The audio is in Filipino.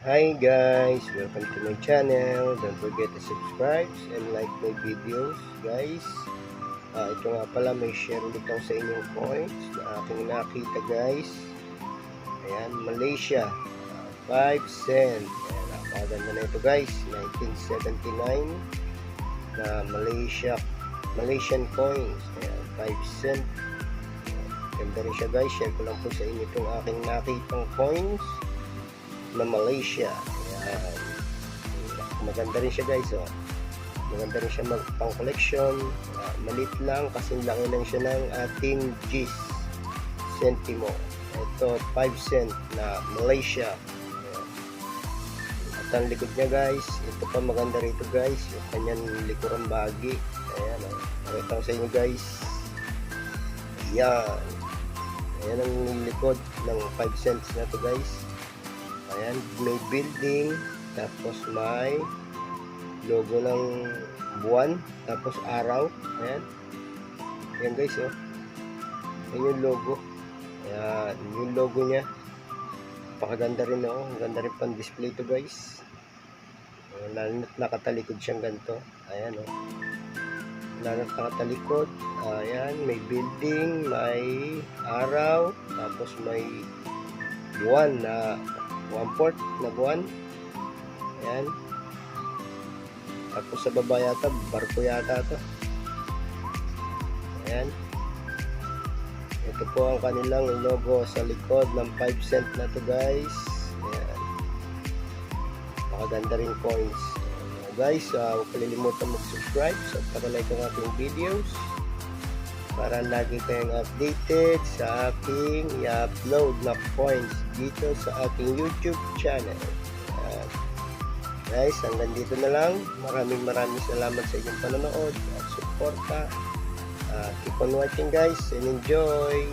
Hi guys, welcome to my channel. Don't forget to subscribe and like my videos guys. Ito nga pala, may share ulit ako sa inyong coins na aking nakita guys. Ayan, Malaysia, 5 cent. Ayan, napakaganda na ito guys, 1979 na Malaysian coins. Ayan, 5 cent. Ganda rin siya guys, share ko lang po sa inyo itong aking nakitang coins na Malaysia. Ayan. Maganda rin siya guys, oh. Maganda rin siya pang collection. Malit lang kasi laki lang siya ng ating GIS centimo. Ito 5 cent na Malaysia. Ayan. At ang likod niya guys, ito pa maganda rito guys, yung kanyang likurang bahagi. Ayan, oh. Pakita ko sa inyo guys. Ayan. Ayan ang likod ng 5 cents na to guys. Ayan, may building, tapos may logo ng buwan, tapos araw. Ayan. Ayan guys, oh. Ayan yung logo. Ayan, yung logo niya. Pakaganda rin, oh. Ang ganda rin pang display to guys. Lalo na't nakatalikod siyang ganito. Ayan, oh. Lalo na't nakatalikod. Ayan, may building, may araw, tapos may buwan na 1/4 na buwan. Ayan. Tapos sa baba yata, barko yata to. Ayan. Ito po ang kanilang logo sa likod ng 5 cent na to guys. Ayan. Makaganda rin coins. Guys, huwag kalilimutan mag-subscribe sa pag-like ng ating videos para lagi kayong updated sa aking i-upload na coins dito sa aking YouTube channel. Guys, hanggang dito na lang. Maraming salamat sa inyong panonood at suporta. Keep on watching guys and enjoy.